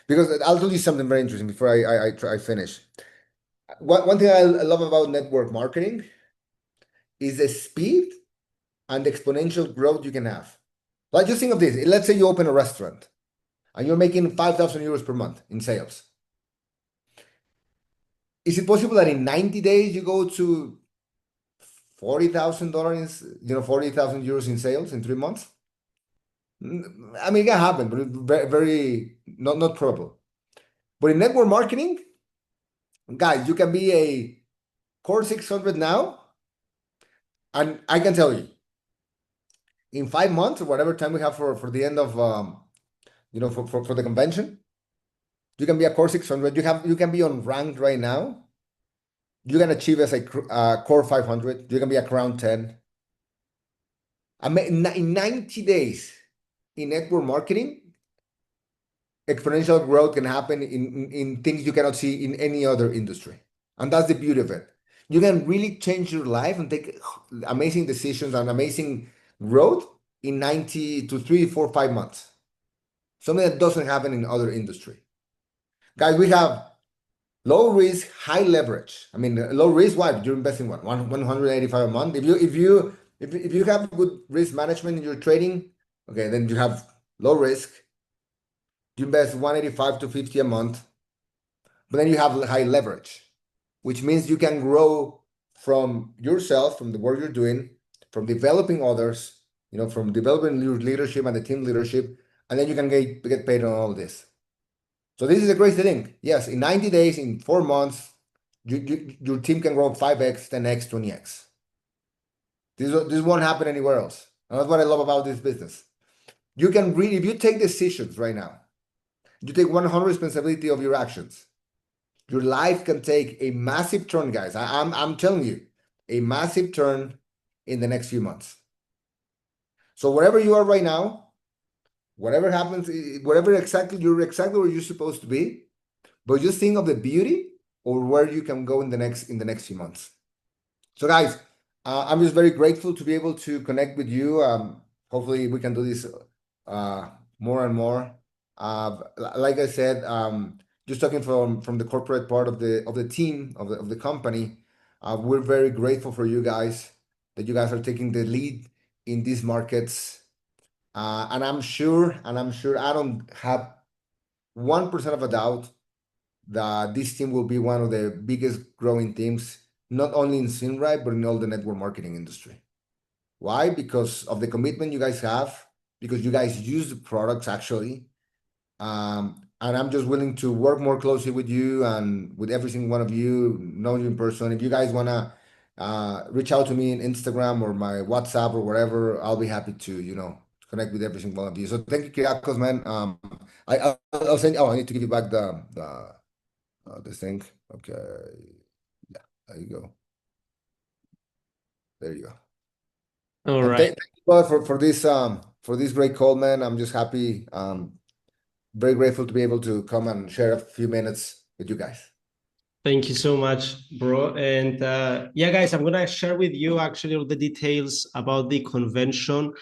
Because I'll tell you something very interesting before I finish. One thing I love about network marketing is the speed and the exponential growth you can have. Like, just think of this. Let's say you open a restaurant and you're making 5,000 euros per month in sales. Is it possible that in 90 days you go to $40,000, you know, 40,000 euros in sales in 3 months? I mean, it can happen, but very, very not probable. But in network marketing, guys, you can be a core 600 now, and I can tell you, in 5 months or whatever time we have for the end of you know, for the convention, you can be a core 600. You can be on ranked right now. You can achieve as a core 500. You can be a crown 10. I mean, in 90 days in network marketing, exponential growth can happen in things you cannot see in any other industry. And that's the beauty of it. You can really change your life and take amazing decisions and amazing growth in 90 to 3, 4, 5 months. Something that doesn't happen in other industry. Guys, we have Low risk, high leverage. I mean, low risk. What you're investing? What 185 a month? If you have good risk management in your trading, okay, then you have low risk. You invest 185 to 50 a month, but then you have high leverage, which means you can grow from yourself, from the work you're doing, from developing others, from developing your leadership and the team leadership, and then you can get paid on all this. So this is a great thing. Yes, in 90 days, in 4 months, your team can grow 5x, 10x, 20x. This won't happen anywhere else. And that's what I love about this business. You can really, if you take decisions right now, you take 100% responsibility of your actions. Your life can take a massive turn, guys. I'm telling you, a massive turn in the next few months. So wherever you are right now, whatever happens, you're exactly where you're supposed to be, but just think of the beauty or where you can go in the next few months. So guys, I'm just very grateful to be able to connect with you. Hopefully we can do this more and more. Like I said, just talking from the corporate part of the team of the company, we're very grateful for you guys, that you guys are taking the lead in these markets. And I'm sure I don't have 1% of a doubt that this team will be one of the biggest growing teams, not only in ZinRai, but in all the network marketing industry. Why? Because of the commitment you guys have, because you guys use the products actually. And I'm just willing to work more closely with you and with every single one of you, know you in person. If you guys want to reach out to me in Instagram or my WhatsApp or whatever, I'll be happy to, connect with every single one of you. So thank you, Kyriakos, man. I'll send. Oh, I need to give you back the thing. Okay, yeah, there you go. There you go. All And right. thank you, brother, for this great call, man. I'm just happy. Very grateful to be able to come and share a few minutes with you guys. Thank you so much, bro. And yeah, guys, I'm going to share with you actually all the details about the convention.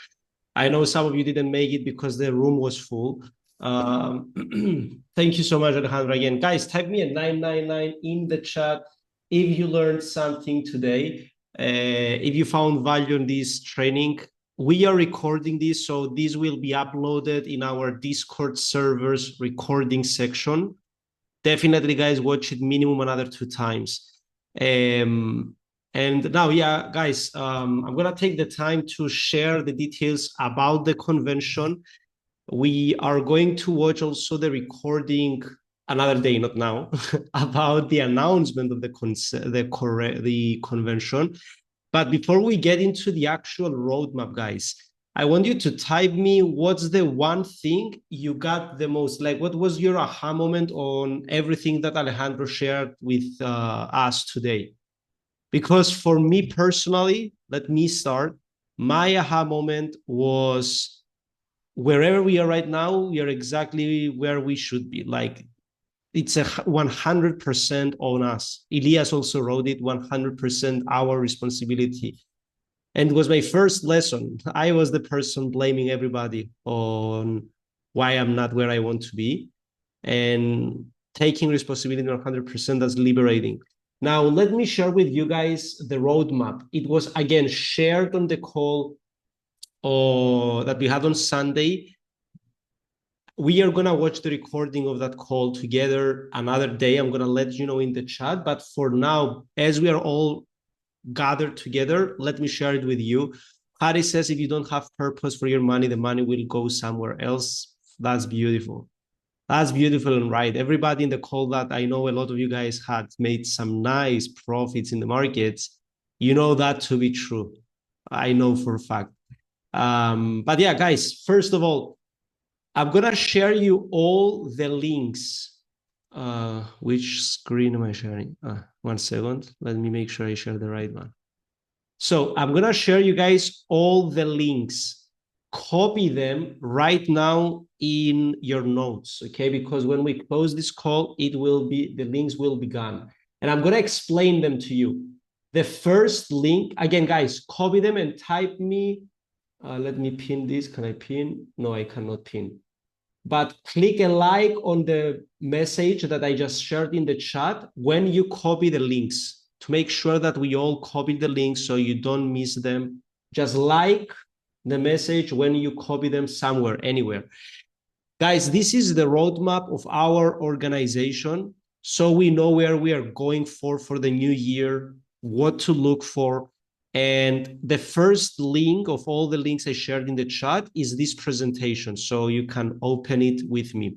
I know some of you didn't make it because the room was full. Thank you so much, Alejandro. Again, guys, type me a 999 in the chat if you learned something today. If you found value in this training. We are recording this, so this will be uploaded in our Discord servers recording section. Definitely, guys, watch it minimum another 2 times. And now, yeah, guys, I'm going to take the time to share the details about the convention. We are going to watch also the recording another day, not now, about the announcement of the convention. But before we get into the actual roadmap, guys, I want you to type me what's the one thing you got the most, like what was your aha moment on everything that Alejandro shared with us today? Because for me personally, let me start. My aha moment was wherever we are right now, we are exactly where we should be. Like it's 100% on us. Elias also wrote it, 100% our responsibility. And it was my first lesson. I was the person blaming everybody on why I'm not where I want to be. And taking responsibility 100%, that's liberating. Now, let me share with you guys the roadmap. It was, again, shared on the call that we had on Sunday. We are going to watch the recording of that call together another day. I'm going to let you know in the chat. But for now, as we are all gathered together, let me share it with you. Harry says, if you don't have purpose for your money, the money will go somewhere else. That's beautiful. That's beautiful and right. Everybody in the call that I know a lot of you guys had made some nice profits in the markets. You know that to be true. I know for a fact. But yeah, guys, first of all, I'm going to share you all the links. Which screen am I sharing? 1 second. Let me make sure I share the right one. So I'm going to share you guys all the links. Copy them right now in your notes, okay? Because when we close this call, the links will be gone. And I'm going to explain them to you. The first link, again, guys, copy them and type me. Let me pin this. Can I pin? No, I cannot pin. but click a like on the message that I just shared in the chat when you copy the links, to make sure that we all copy the links so you don't miss them. Just like the message when you copy them somewhere, anywhere. Guys, this is the roadmap of our organization, so we know where we are going for the new year, what to look for. And the first link of all the links I shared in the chat is this presentation, so you can open it with me.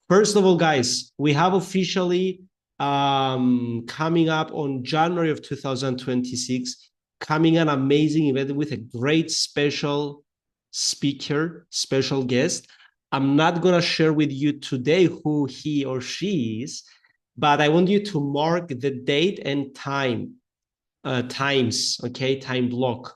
First of all, guys, we have officially coming up on January of 2026, coming an amazing event with a great special speaker, special guest. I'm not going to share with you today who he or she is, but I want you to mark the date and times, okay, time block.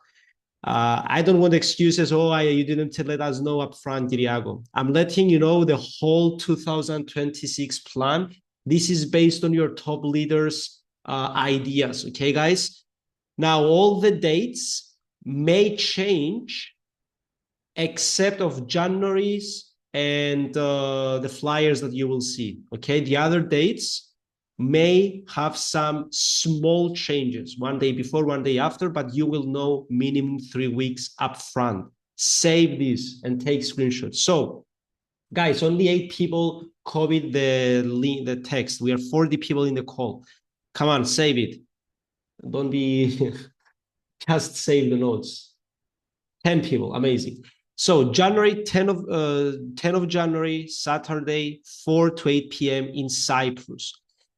I don't want excuses. Oh, you didn't let us know up front, Diriago. I'm letting you know the whole 2026 plan. This is based on your top leaders' ideas, okay, guys? Now, all the dates may change except of January's and the flyers that you will see, okay? The other dates may have some small changes, one day before, one day after, but you will know minimum 3 weeks up front. Save this and take screenshots. So, guys, only 8 people copied the link, the text. We are 40 people in the call. Come on, save it. Don't be, just save the notes. 10 people, amazing. So January 10 of January, Saturday, 4 to 8 p.m. in Cyprus.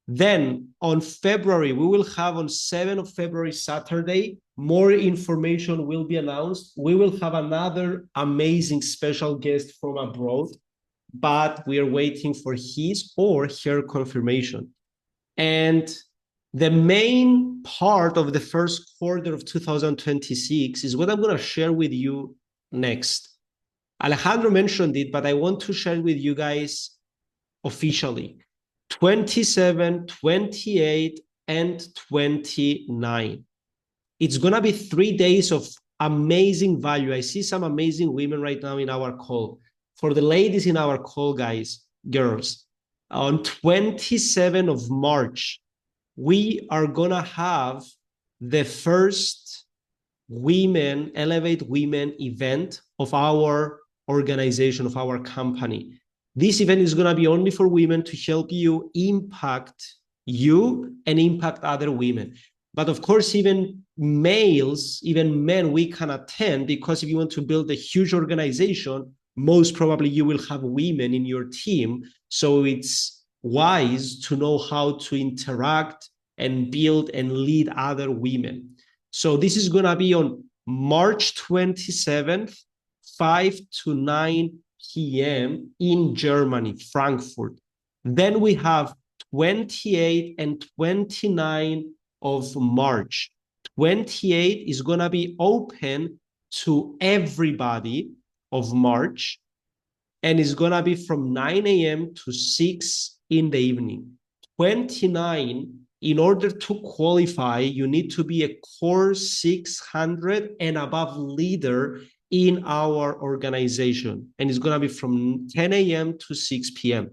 Then on February, we will have on 7 of February, Saturday, more information will be announced. We will have another amazing special guest from abroad, but we are waiting for his or her confirmation. And the main part of the first quarter of 2026 is what I'm going to share with you next. Alejandro mentioned it, but I want to share with you guys officially. 27, 28, and 29. It's going to be 3 days of amazing value. I see some amazing women right now in our call. For the ladies in our call, guys, girls, on 27 of March, we are going to have the first women, Elevate Women event of our organization, of our company. This event is going to be only for women to help you impact you and impact other women. But of course, even males, even men, we can attend, because if you want to build a huge organization, most probably you will have women in your team. So it's wise to know how to interact and build and lead other women. So this is going to be on March 27th, 5 to 9 p.m. in Germany, Frankfurt. Then we have 28 and 29 of March. 28 is going to be open to everybody of March, and it's going to be from 9 a.m. to 6 in the evening. 29, in order to qualify, you need to be a core 600 and above leader in our organization, and it's going to be from 10 a.m. to 6 p.m.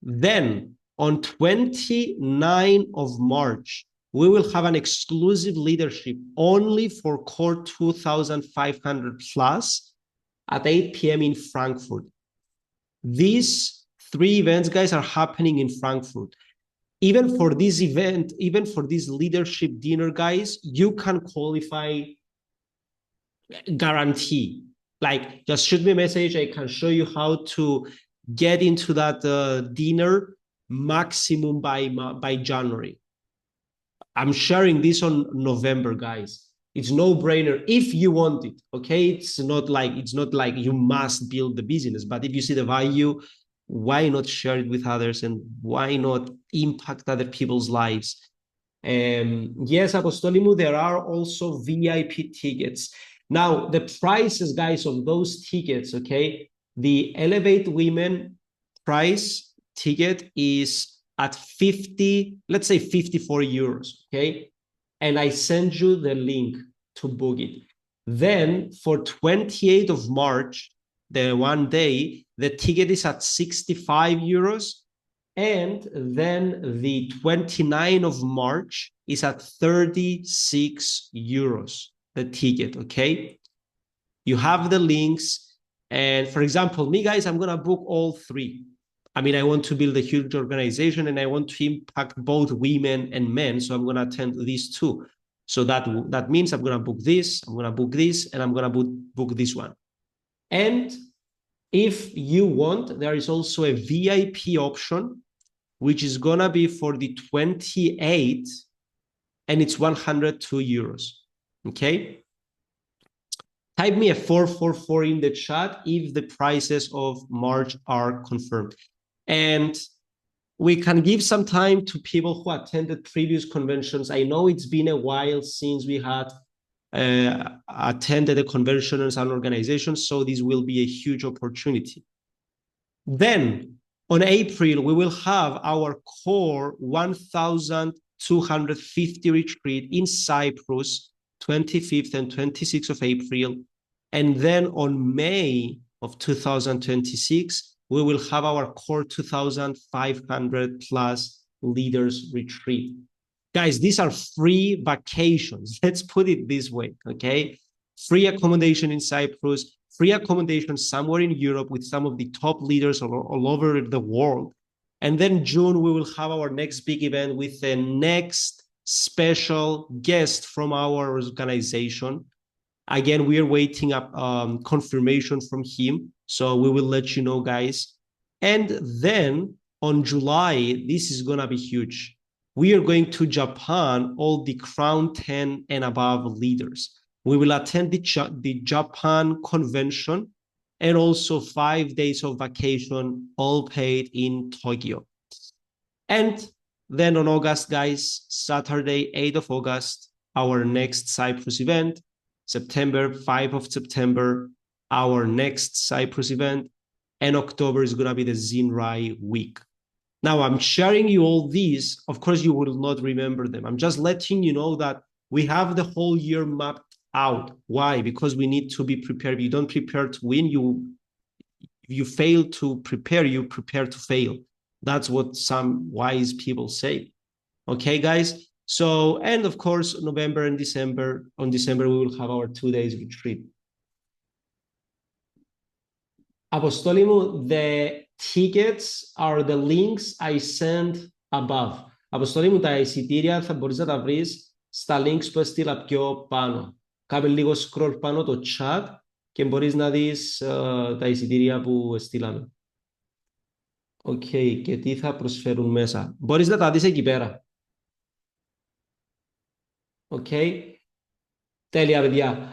Then on 29 of March, we will have an exclusive leadership only for core 2,500 plus at 8 p.m. in Frankfurt. These 3 events, guys, are happening in Frankfurt. Even for this event, even for this leadership dinner, guys, you can qualify, guarantee. Like, just shoot me a message. I can show you how to get into that dinner maximum by January. I'm sharing this on November, guys. It's no brainer if you want it. Okay, it's not like you must build the business, but if you see the value, why not share it with others, and why not impact other people's lives? Yes, Apostolimu, there are also VIP tickets. Now, the prices, guys, of those tickets, okay, the Elevate Women price ticket is at 50, let's say 54 euros, okay? And I send you the link to book it. Then for 28th of March, the one day, the ticket is at 65 euros. And then the 29th of March is at 36 euros, the ticket, okay? You have the links. And for example, me, guys, I'm going to book all three. I mean, I want to build a huge organization and I want to impact both women and men. So I'm going to attend these two. So that means I'm going to book this, I'm going to book this, and I'm going to book this one. And if you want, there is also a VIP option, which is going to be for the 28th, and it's 102 euros. Okay? Type me a 444 in the chat if the prices of March are confirmed. And we can give some time to people who attended previous conventions. I know it's been a while since we had attended a convention as an organization, so this will be a huge opportunity. Then on April, we will have our core 1,250 retreat in Cyprus, 25th and 26th of April. And then on May of 2026, we will have our core 2,500 plus leaders retreat. Guys, these are free vacations. Let's put it this way, okay? Free accommodation in Cyprus, free accommodation somewhere in Europe with some of the top leaders all over the world. And then June, we will have our next big event with the next special guest from our organization. Again, we are waiting up confirmation from him. So we will let you know, guys. And then on July, this is going to be huge. We are going to Japan, all the Crown 10 and above leaders. We will attend the Japan convention and also 5 days of vacation, all paid in Tokyo. And then on August, guys, Saturday, 8th of August, our next Cyprus event. September, 5th of September, our next Cyprus event. And October is going to be the ZinRai week. Now, I'm sharing you all these. Of course, you will not remember them. I'm just letting you know that we have the whole year mapped out. Why? Because we need to be prepared. You don't prepare to win. You fail to prepare. You prepare to fail. That's what some wise people say. Okay, guys? So, and of course, November and December, on December, we will have our 2 days retreat. Apostoli μου, the tickets are the links I sent above. Αποστολή μου, τα εισιτήρια θα μπορείς να τα βρεις στα links που έστειλα πιο πάνω. Κάμε λίγο scroll πάνω το chat και μπορείς να δεις τα εισιτήρια που έστειλαμε. Οκ, και τι θα προσφέρουν μέσα. Μπορείς να τα δεις εκεί πέρα. Οκ. Τέλεια, παιδιά.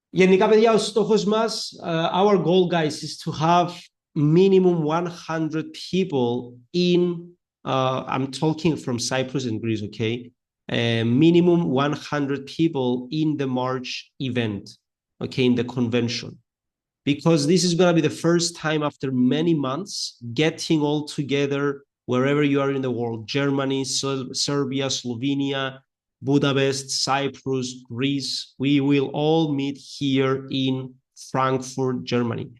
Γενικά, παιδιά, ο στόχος μας, our goal, guys, is to have minimum 100 people in, I'm talking from Cyprus and Greece, okay? Minimum 100 people in the March event, okay, in the convention. Because this is going to be the first time after many months getting all together wherever you are in the world, Germany, Serbia, Slovenia, Budapest, Cyprus, Greece. We will all meet here in Frankfurt, Germany.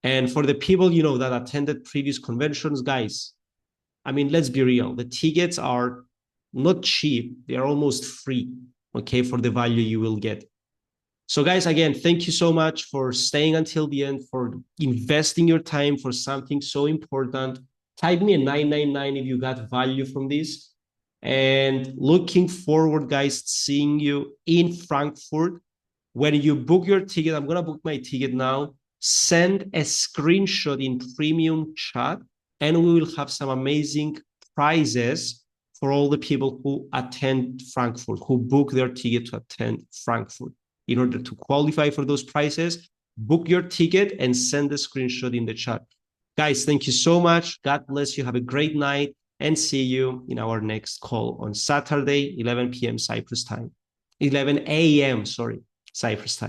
And for the people, you know, that attended previous conventions, guys, I mean, let's be real. The tickets are not cheap. They are almost free, okay, for the value you will get. So guys, again, thank you so much for staying until the end, for investing your time for something so important. Type me a 999 if you got value from this. And looking forward, guys, seeing you in Frankfurt. When you book your ticket, I'm going to book my ticket now. Send a screenshot in premium chat, and we will have some amazing prizes for all the people who attend Frankfurt, who book their ticket to attend Frankfurt. In order to qualify for those prizes, book your ticket and send a screenshot in the chat. Guys, thank you so much. God bless you. Have a great night, and see you in our next call on Saturday, 11 p.m. Cyprus time. 11 a.m., sorry, Cyprus time.